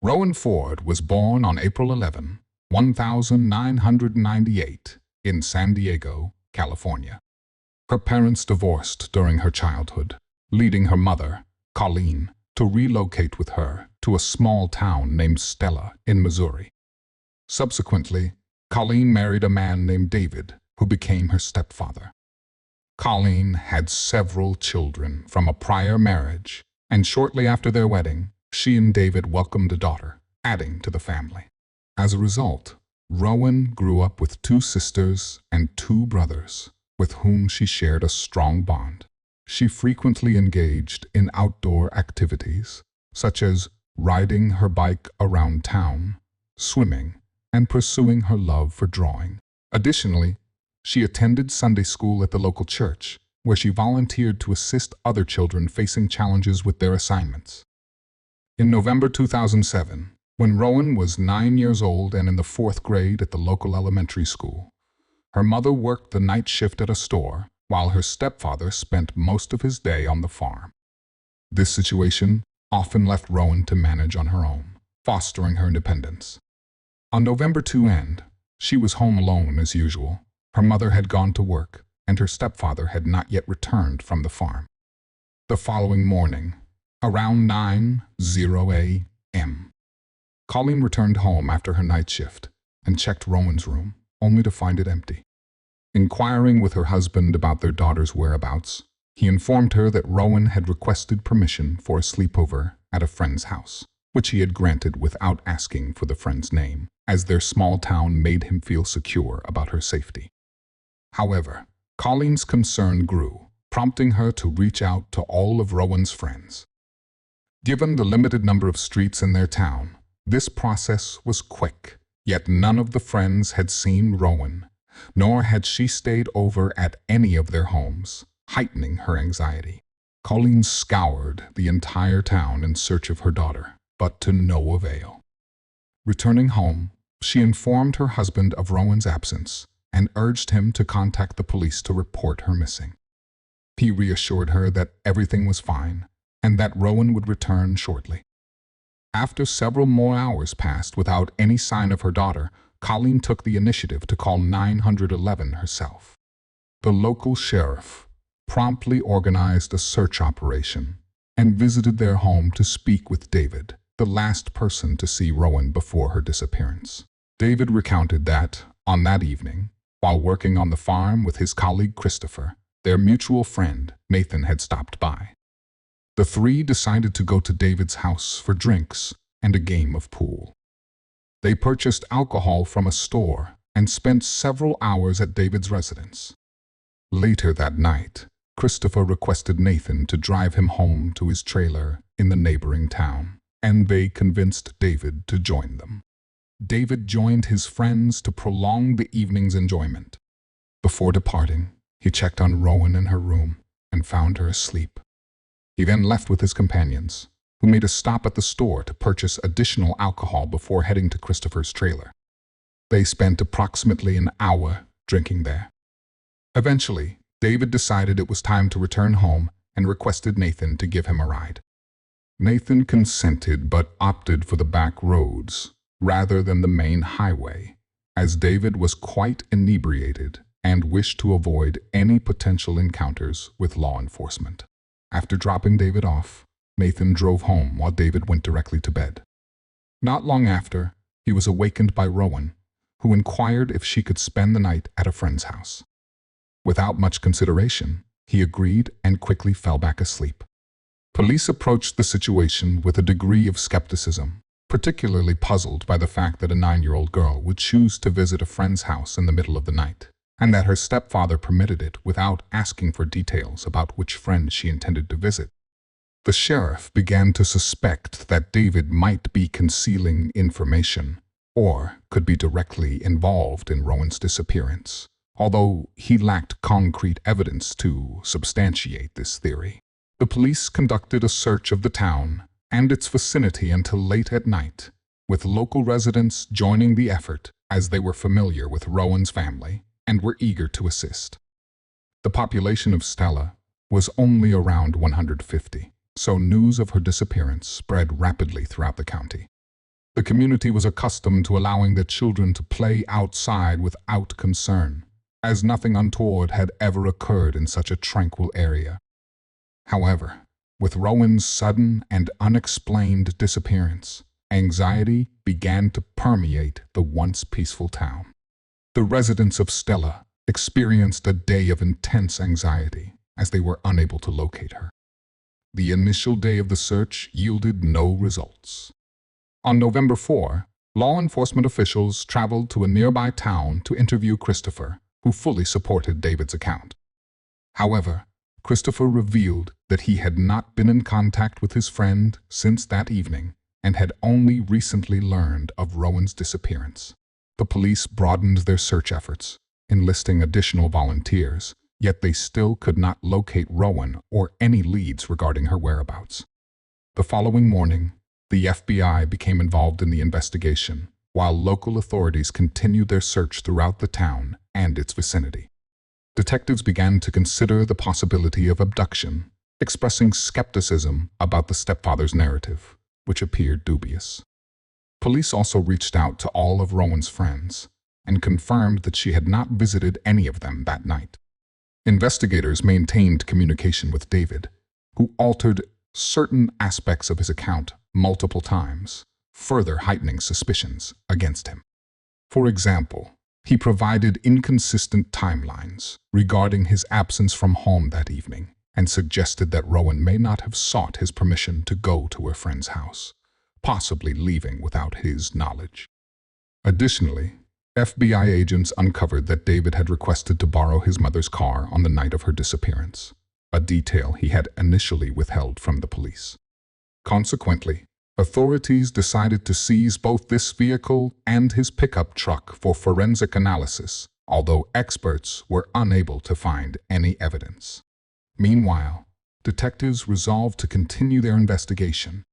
Rowan Ford was born on April 11, 1998, in San Diego, California. Her parents divorced during her childhood, leading her mother, Colleen, to relocate with her to a small town named Stella in Missouri. Subsequently, Colleen married a man named David, who became her stepfather. Colleen had several children from a prior marriage, and shortly after their wedding, she and David welcomed a daughter, adding to the family. As a result, Rowan grew up with 2 sisters and 2 brothers, with whom she shared a strong bond. She frequently engaged in outdoor activities, such as riding her bike around town, swimming, and pursuing her love for drawing. Additionally, she attended Sunday school at the local church, where she volunteered to assist other children facing challenges with their assignments. In November 2007, when Rowan was 9 years old and in the 4th grade at the local elementary school, her mother worked the night shift at a store, while her stepfather spent most of his day on the farm. This situation often left Rowan to manage on her own, fostering her independence. On November 2 end, she was home alone as usual. Her mother had gone to work, and her stepfather had not yet returned from the farm. The following morning, around 9:00 a.m., Colleen returned home after her night shift and checked Rowan's room, only to find it empty. Inquiring with her husband about their daughter's whereabouts, he informed her that Rowan had requested permission for a sleepover at a friend's house, which he had granted without asking for the friend's name, as their small town made him feel secure about her safety. However, Colleen's concern grew, prompting her to reach out to all of Rowan's friends. Given the limited number of streets in their town, this process was quick, yet none of the friends had seen Rowan, nor had she stayed over at any of their homes, heightening her anxiety. Colleen scoured the entire town in search of her daughter, but to no avail. Returning home, she informed her husband of Rowan's absence and urged him to contact the police to report her missing. He reassured her that everything was fine and that Rowan would return shortly. After several more hours passed without any sign of her daughter, Colleen took the initiative to call 911 herself. The local sheriff promptly organized a search operation and visited their home to speak with David, the last person to see Rowan before her disappearance. David recounted that, on that evening, while working on the farm with his colleague Christopher, their mutual friend, Nathan, had stopped by. The 3 decided to go to David's house for drinks and a game of pool. They purchased alcohol from a store and spent several hours at David's residence. Later that night, Christopher requested Nathan to drive him home to his trailer in the neighboring town, and they convinced David to join them. David joined his friends to prolong the evening's enjoyment. Before departing, he checked on Rowan in her room and found her asleep. He then left with his companions, who made a stop at the store to purchase additional alcohol before heading to Christopher's trailer. They spent approximately an hour drinking there. Eventually, David decided it was time to return home and requested Nathan to give him a ride. Nathan consented but opted for the back roads rather than the main highway, as David was quite inebriated and wished to avoid any potential encounters with law enforcement. After dropping David off, Nathan drove home while David went directly to bed. Not long after, he was awakened by Rowan, who inquired if she could spend the night at a friend's house. Without much consideration, he agreed and quickly fell back asleep. Police approached the situation with a degree of skepticism, particularly puzzled by the fact that a 9-year-old girl would choose to visit a friend's house in the middle of the night, and that her stepfather permitted it without asking for details about which friend she intended to visit. The sheriff began to suspect that David might be concealing information or could be directly involved in Rowan's disappearance, although he lacked concrete evidence to substantiate this theory. The police conducted a search of the town and its vicinity until late at night, with local residents joining the effort as they were familiar with Rowan's family and were eager to assist. The population of Stella was only around 150, so news of her disappearance spread rapidly throughout the county. The community was accustomed to allowing their children to play outside without concern, as nothing untoward had ever occurred in such a tranquil area. However, with Rowan's sudden and unexplained disappearance, anxiety began to permeate the once peaceful town. The residents of Stella experienced a day of intense anxiety as they were unable to locate her. The initial day of the search yielded no results. On November 4, law enforcement officials traveled to a nearby town to interview Christopher, who fully supported David's account. However, Christopher revealed that he had not been in contact with his friend since that evening and had only recently learned of Rowan's disappearance. The police broadened their search efforts, enlisting additional volunteers, yet they still could not locate Rowan or any leads regarding her whereabouts. The following morning, the FBI became involved in the investigation, while local authorities continued their search throughout the town and its vicinity. Detectives began to consider the possibility of abduction, expressing skepticism about the stepfather's narrative, which appeared dubious. Police also reached out to all of Rowan's friends and confirmed that she had not visited any of them that night. Investigators maintained communication with David, who altered certain aspects of his account multiple times, further heightening suspicions against him. For example, he provided inconsistent timelines regarding his absence from home that evening and suggested that Rowan may not have sought his permission to go to her friend's house, possibly leaving without his knowledge. Additionally, FBI agents uncovered that David had requested to borrow his mother's car on the night of her disappearance, a detail he had initially withheld from the police. Consequently, authorities decided to seize both this vehicle and his pickup truck for forensic analysis, although experts were unable to find any evidence. Meanwhile, detectives resolved to continue their investigation.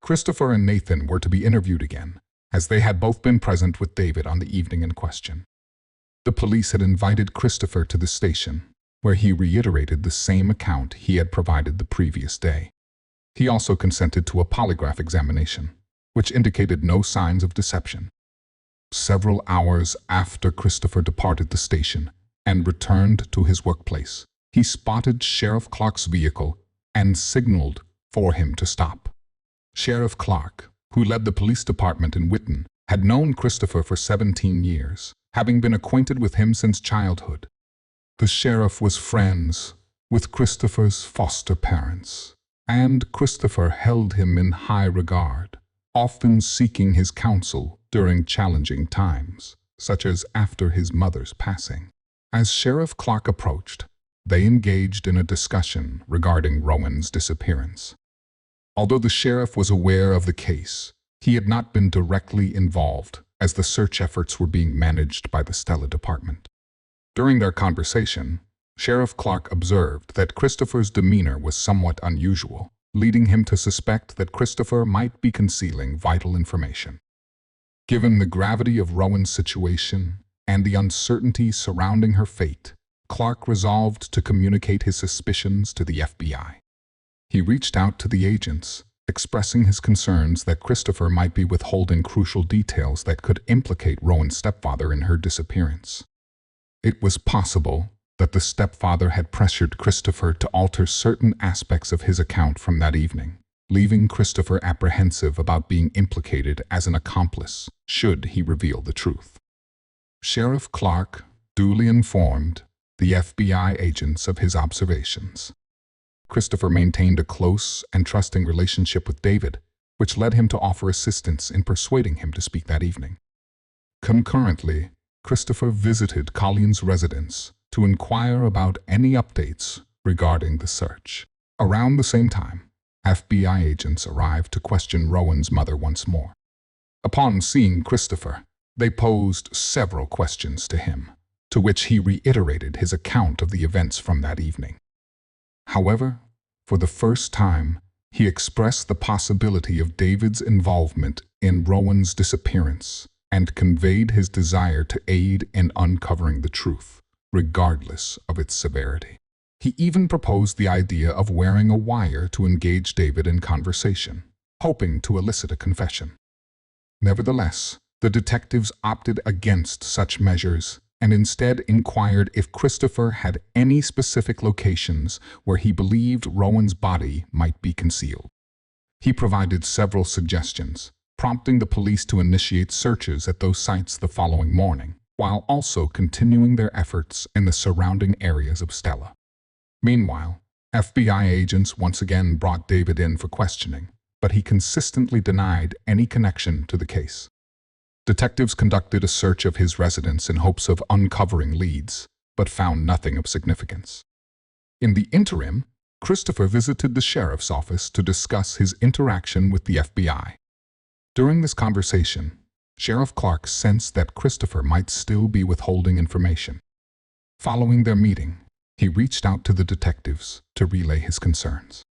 Christopher and Nathan were to be interviewed again, as they had both been present with David on the evening in question. The police had invited Christopher to the station, where he reiterated the same account he had provided the previous day. He also consented to a polygraph examination, which indicated no signs of deception. Several hours after Christopher departed the station and returned to his workplace, he spotted Sheriff Clark's vehicle and signaled for him to stop. Sheriff Clark, who led the police department in Witten, had known Christopher for 17 years, having been acquainted with him since childhood. The sheriff was friends with Christopher's foster parents, and Christopher held him in high regard, often seeking his counsel during challenging times, such as after his mother's passing. As Sheriff Clark approached, they engaged in a discussion regarding Rowan's disappearance. Although the sheriff was aware of the case, he had not been directly involved, as the search efforts were being managed by the Stella Department. During their conversation, Sheriff Clark observed that Christopher's demeanor was somewhat unusual, leading him to suspect that Christopher might be concealing vital information. Given the gravity of Rowan's situation and the uncertainty surrounding her fate, Clark resolved to communicate his suspicions to the FBI. He reached out to the agents, expressing his concerns that Christopher might be withholding crucial details that could implicate Rowan's stepfather in her disappearance. It was possible that the stepfather had pressured Christopher to alter certain aspects of his account from that evening, leaving Christopher apprehensive about being implicated as an accomplice should he reveal the truth. Sheriff Clark duly informed the FBI agents of his observations. Christopher maintained a close and trusting relationship with David, which led him to offer assistance in persuading him to speak that evening. Concurrently, Christopher visited Colleen's residence to inquire about any updates regarding the search. Around the same time, FBI agents arrived to question Rowan's mother once more. Upon seeing Christopher, they posed several questions to him, to which he reiterated his account of the events from that evening. However, for the first time, he expressed the possibility of David's involvement in Rowan's disappearance and conveyed his desire to aid in uncovering the truth, regardless of its severity. He even proposed the idea of wearing a wire to engage David in conversation, hoping to elicit a confession. Nevertheless, the detectives opted against such measures and instead inquired if Christopher had any specific locations where he believed Rowan's body might be concealed. He provided several suggestions, prompting the police to initiate searches at those sites the following morning, while also continuing their efforts in the surrounding areas of Stella. Meanwhile, FBI agents once again brought David in for questioning, but he consistently denied any connection to the case. Detectives conducted a search of his residence in hopes of uncovering leads, but found nothing of significance. In the interim, Christopher visited the sheriff's office to discuss his interaction with the FBI. During this conversation, Sheriff Clark sensed that Christopher might still be withholding information. Following their meeting, he reached out to the detectives to relay his concerns.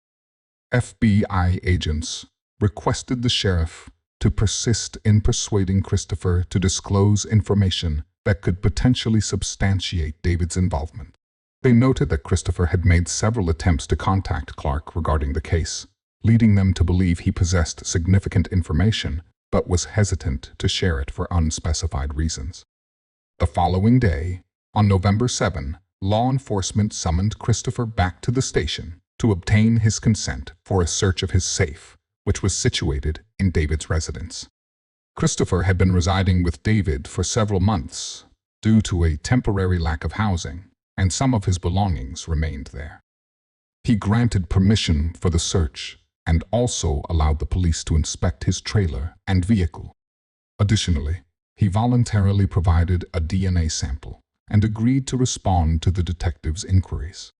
FBI agents requested the sheriff to persist in persuading Christopher to disclose information that could potentially substantiate David's involvement. They noted that Christopher had made several attempts to contact Clark regarding the case, leading them to believe he possessed significant information but was hesitant to share it for unspecified reasons. The following day, on November 7, law enforcement summoned Christopher back to the station to obtain his consent for a search of his safe, which was situated in David's residence. Christopher had been residing with David for several months due to a temporary lack of housing, and some of his belongings remained there. He granted permission for the search and also allowed the police to inspect his trailer and vehicle. Additionally, he voluntarily provided a DNA sample and agreed to respond to the detectives' inquiries.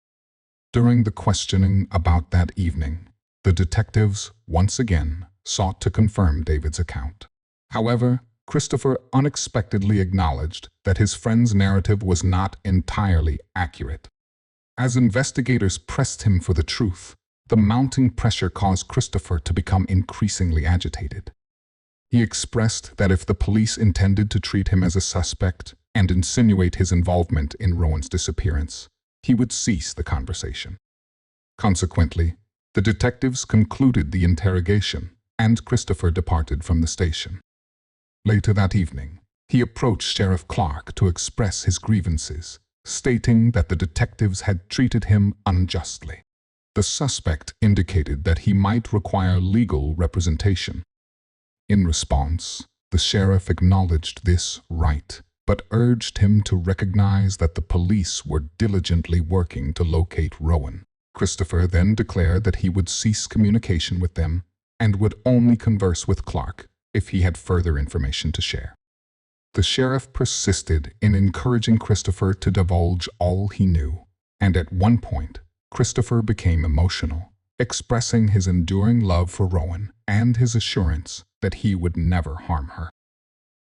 During the questioning about that evening, the detectives once again sought to confirm David's account. However, Christopher unexpectedly acknowledged that his friend's narrative was not entirely accurate. As investigators pressed him for the truth, the mounting pressure caused Christopher to become increasingly agitated. He expressed that if the police intended to treat him as a suspect and insinuate his involvement in Rowan's disappearance, he would cease the conversation. Consequently, the detectives concluded the interrogation, and Christopher departed from the station. Later that evening, he approached Sheriff Clark to express his grievances, stating that the detectives had treated him unjustly. The suspect indicated that he might require legal representation. In response, the sheriff acknowledged this right, but urged him to recognize that the police were diligently working to locate Rowan. Christopher then declared that he would cease communication with them and would only converse with Clark if he had further information to share. The sheriff persisted in encouraging Christopher to divulge all he knew, and at one point, Christopher became emotional, expressing his enduring love for Rowan and his assurance that he would never harm her.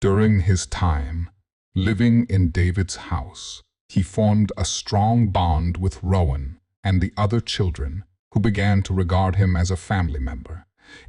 During his time living in David's house, he formed a strong bond with Rowan and the other children, who began to regard him as a family member,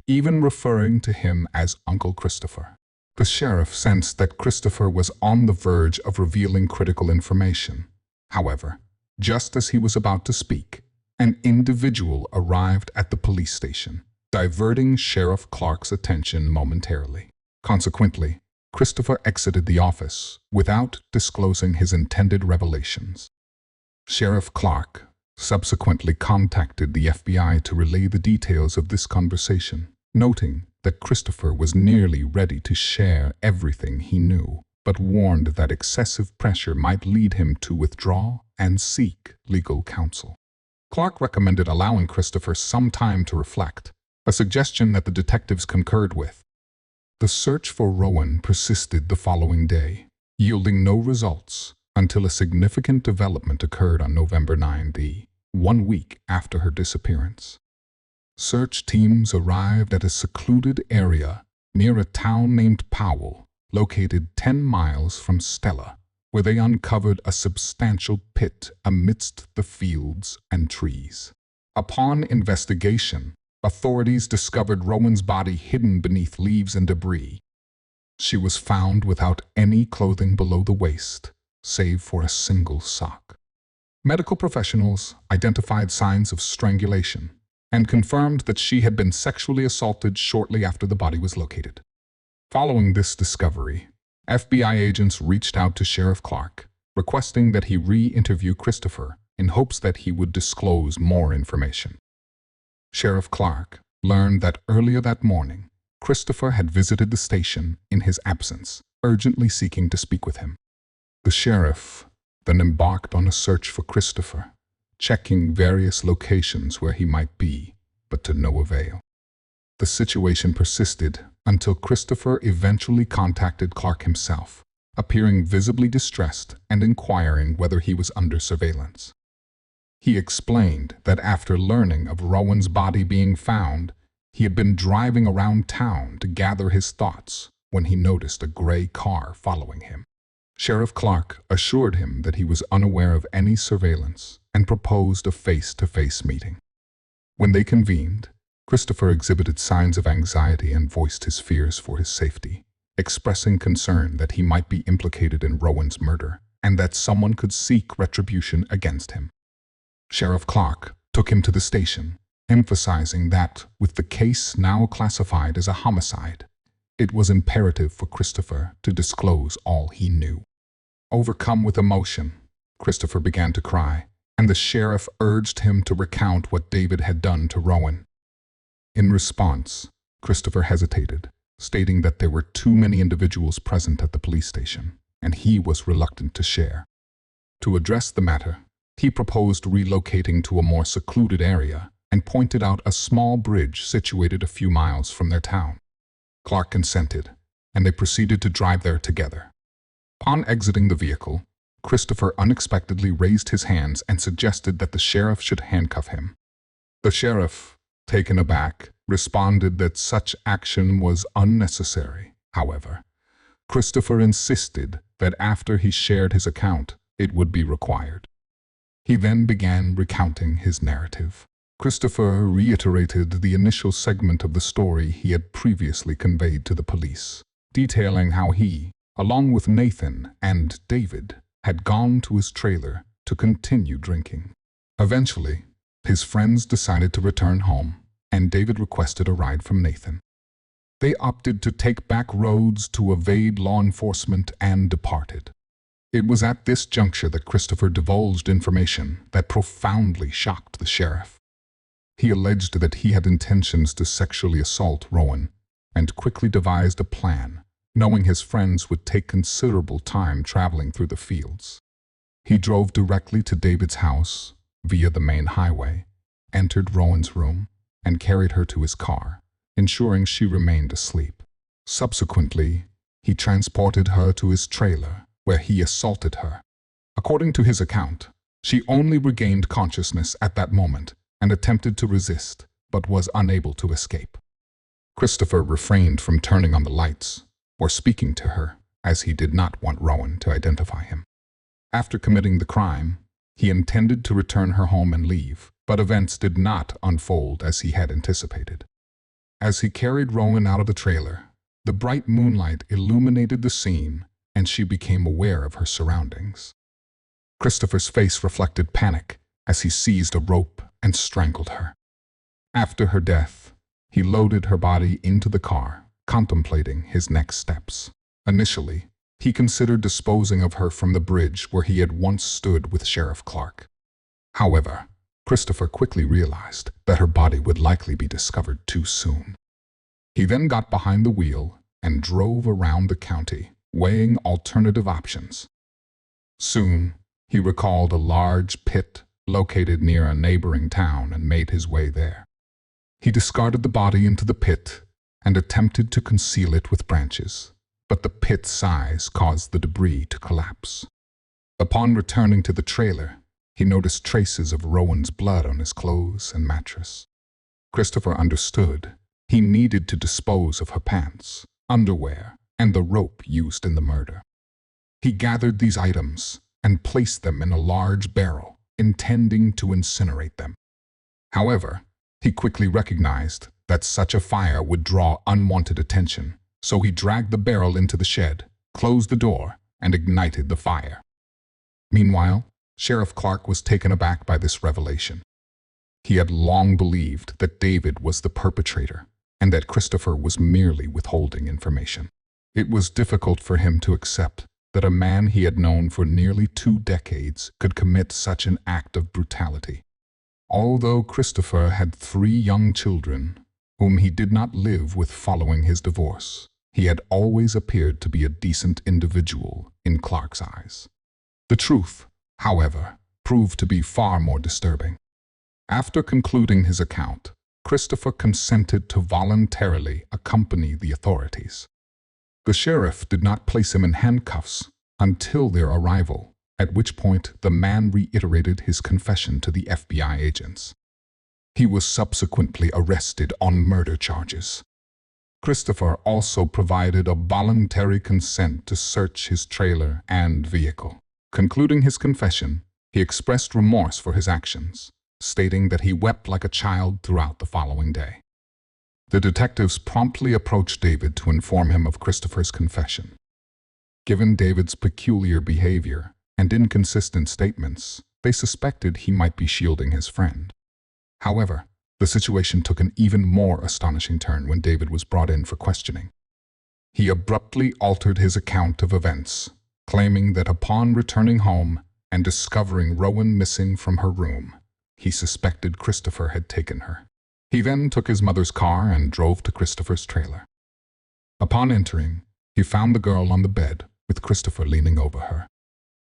even referring to him as Uncle Christopher. The sheriff sensed that Christopher was on the verge of revealing critical information. However, just as he was about to speak, an individual arrived at the police station, diverting Sheriff Clark's attention momentarily. Consequently, Christopher exited the office without disclosing his intended revelations. Sheriff Clark subsequently contacted the FBI to relay the details of this conversation, noting that Christopher was nearly ready to share everything he knew, but warned that excessive pressure might lead him to withdraw and seek legal counsel. Clark recommended allowing Christopher some time to reflect, a suggestion that the detectives concurred with. The search for Rowan persisted the following day, yielding no results until a significant development occurred on November 9, 1 week after her disappearance. Search teams arrived at a secluded area near a town named Powell, located 10 miles from Stella, where they uncovered a substantial pit amidst the fields and trees. Upon investigation, authorities discovered Rowan's body hidden beneath leaves and debris. She was found without any clothing below the waist, save for a single sock. Medical professionals identified signs of strangulation and confirmed that she had been sexually assaulted shortly after the body was located. Following this discovery, FBI agents reached out to Sheriff Clark, requesting that he re-interview Christopher in hopes that he would disclose more information. Sheriff Clark learned that earlier that morning, Christopher had visited the station in his absence, urgently seeking to speak with him. The sheriff then embarked on a search for Christopher, checking various locations where he might be, but to no avail. The situation persisted until Christopher eventually contacted Clark himself, appearing visibly distressed and inquiring whether he was under surveillance. He explained that after learning of Rowan's body being found, he had been driving around town to gather his thoughts when he noticed a gray car following him. Sheriff Clark assured him that he was unaware of any surveillance and proposed a face-to-face meeting. When they convened, Christopher exhibited signs of anxiety and voiced his fears for his safety, expressing concern that he might be implicated in Rowan's murder and that someone could seek retribution against him. Sheriff Clark took him to the station, emphasizing that, with the case now classified as a homicide, it was imperative for Christopher to disclose all he knew. Overcome with emotion, Christopher began to cry, and the sheriff urged him to recount what David had done to Rowan. In response, Christopher hesitated, stating that there were too many individuals present at the police station, and he was reluctant to share. To address the matter, he proposed relocating to a more secluded area and pointed out a small bridge situated a few miles from their town. Clark consented, and they proceeded to drive there together. Upon exiting the vehicle, Christopher unexpectedly raised his hands and suggested that the sheriff should handcuff him. The sheriff, taken aback, responded that such action was unnecessary. However, Christopher insisted that after he shared his account, it would be required. He then began recounting his narrative. Christopher reiterated the initial segment of the story he had previously conveyed to the police, detailing how he, along with Nathan and David, had gone to his trailer to continue drinking. Eventually, his friends decided to return home, and David requested a ride from Nathan. They opted to take back roads to evade law enforcement and departed. It was at this juncture that Christopher divulged information that profoundly shocked the sheriff. He alleged that he had intentions to sexually assault Rowan and quickly devised a plan, knowing his friends would take considerable time traveling through the fields. He drove directly to David's house via the main highway, entered Rowan's room, and carried her to his car, ensuring she remained asleep. Subsequently, he transported her to his trailer, where he assaulted her. According to his account, she only regained consciousness at that moment and attempted to resist, but was unable to escape. Christopher refrained from turning on the lights or speaking to her, as he did not want Rowan to identify him. After committing the crime, he intended to return her home and leave, but events did not unfold as he had anticipated. As he carried Rowan out of the trailer, the bright moonlight illuminated the scene, and she became aware of her surroundings. Christopher's face reflected panic as he seized a rope and strangled her. After her death, he loaded her body into the car, contemplating his next steps. Initially, he considered disposing of her from the bridge where he had once stood with Sheriff Clark. However, Christopher quickly realized that her body would likely be discovered too soon. He then got behind the wheel and drove around the county, weighing alternative options. Soon, he recalled a large pit located near a neighboring town and made his way there. He discarded the body into the pit and attempted to conceal it with branches, but the pit's size caused the debris to collapse. Upon returning to the trailer, he noticed traces of Rowan's blood on his clothes and mattress. Christopher understood he needed to dispose of her pants, underwear, and the rope used in the murder. He gathered these items and placed them in a large barrel, intending to incinerate them. However, he quickly recognized that such a fire would draw unwanted attention, so he dragged the barrel into the shed, closed the door, and ignited the fire. Meanwhile, Sheriff Clark was taken aback by this revelation. He had long believed that David was the perpetrator and that Christopher was merely withholding information. It was difficult for him to accept that a man he had known for nearly 2 decades could commit such an act of brutality. Although Christopher had 3 young children, whom he did not live with following his divorce, he had always appeared to be a decent individual in Clark's eyes. The truth, however, proved to be far more disturbing. After concluding his account, Christopher consented to voluntarily accompany the authorities. The sheriff did not place him in handcuffs until their arrival, at which point the man reiterated his confession to the FBI agents. He was subsequently arrested on murder charges. Christopher also provided a voluntary consent to search his trailer and vehicle. Concluding his confession, he expressed remorse for his actions, stating that he wept like a child throughout the following day. The detectives promptly approached David to inform him of Christopher's confession. Given David's peculiar behavior and inconsistent statements, they suspected he might be shielding his friend. However, the situation took an even more astonishing turn when David was brought in for questioning. He abruptly altered his account of events, claiming that upon returning home and discovering Rowan missing from her room, he suspected Christopher had taken her. He then took his mother's car and drove to Christopher's trailer. Upon entering, he found the girl on the bed with Christopher leaning over her.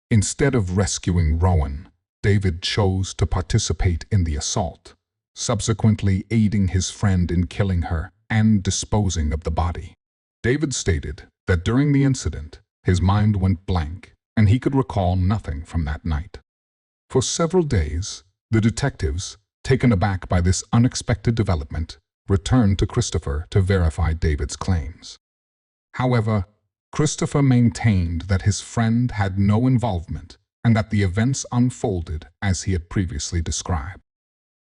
Instead of rescuing Rowan, David chose to participate in the assault, subsequently aiding his friend in killing her and disposing of the body. David stated that during the incident, his mind went blank and he could recall nothing from that night. For several days, the detectives, taken aback by this unexpected development, returned to Christopher to verify David's claims. However, Christopher maintained that his friend had no involvement and that the events unfolded as he had previously described.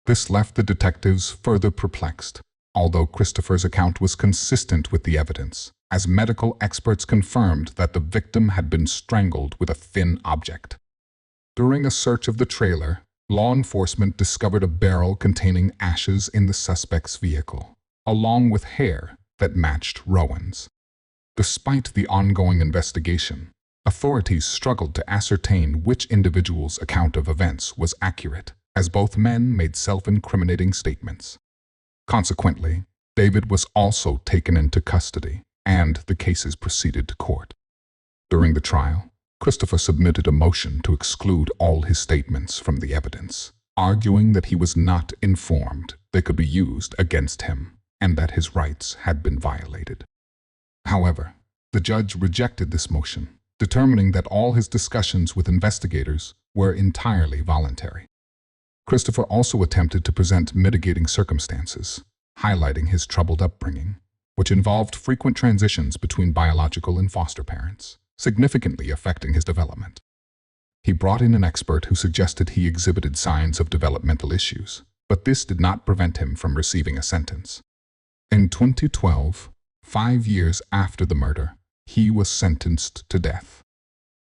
This left the detectives further perplexed, although Christopher's account was consistent with the evidence, as medical experts confirmed that the victim had been strangled with a thin object. During a search of the trailer, law enforcement discovered a barrel containing ashes in the suspect's vehicle, along with hair that matched Rowan's. Despite the ongoing investigation, authorities struggled to ascertain which individual's account of events was accurate, as both men made self-incriminating statements. Consequently, David was also taken into custody, and the cases proceeded to court. During the trial, Christopher submitted a motion to exclude all his statements from the evidence, arguing that he was not informed they could be used against him and that his rights had been violated. However, the judge rejected this motion, determining that all his discussions with investigators were entirely voluntary. Christopher also attempted to present mitigating circumstances, highlighting his troubled upbringing, which involved frequent transitions between biological and foster parents, significantly affecting his development. He brought in an expert who suggested he exhibited signs of developmental issues, but this did not prevent him from receiving a sentence. In 2012, 5 years after the murder, he was sentenced to death.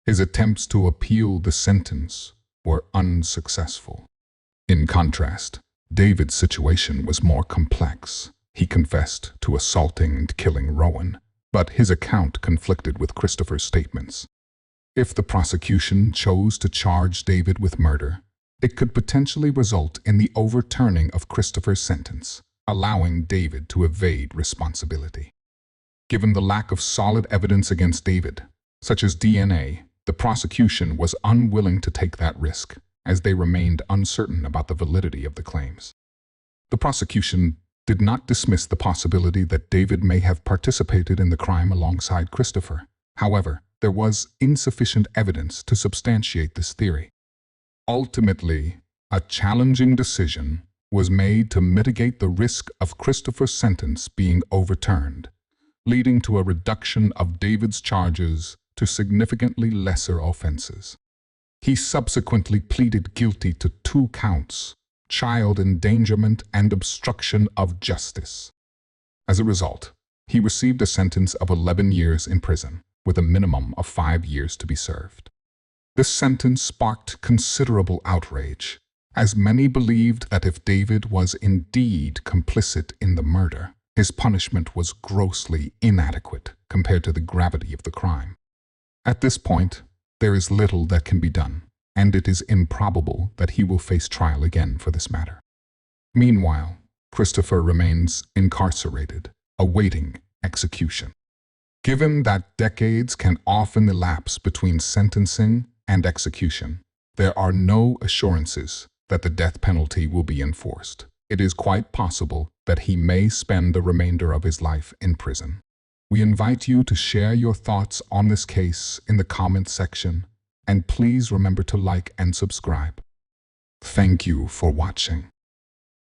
His attempts to appeal the sentence were unsuccessful. In contrast, David's situation was more complex. He confessed to assaulting and killing Rowan, but his account conflicted with Christopher's statements. If the prosecution chose to charge David with murder, it could potentially result in the overturning of Christopher's sentence, allowing David to evade responsibility. Given the lack of solid evidence against David, such as DNA, the prosecution was unwilling to take that risk, as they remained uncertain about the validity of the claims. The prosecution did not dismiss the possibility that David may have participated in the crime alongside Christopher. However, there was insufficient evidence to substantiate this theory. Ultimately, a challenging decision was made to mitigate the risk of Christopher's sentence being overturned, leading to a reduction of David's charges to significantly lesser offenses. He subsequently pleaded guilty to 2 counts, child endangerment and obstruction of justice. As a result, he received a sentence of 11 years in prison, with a minimum of 5 years to be served. This sentence sparked considerable outrage, as many believed that if David was indeed complicit in the murder, His punishment was grossly inadequate compared to the gravity of the crime. At this point, there is little that can be done, and it is improbable that he will face trial again for this matter. Meanwhile, Christopher remains incarcerated, awaiting execution. Given that decades can often elapse between sentencing and execution, there are no assurances that the death penalty will be enforced. It is quite possible that he may spend the remainder of his life in prison. We invite you to share your thoughts on this case in the comments section, and please remember to like and subscribe. Thank you for watching.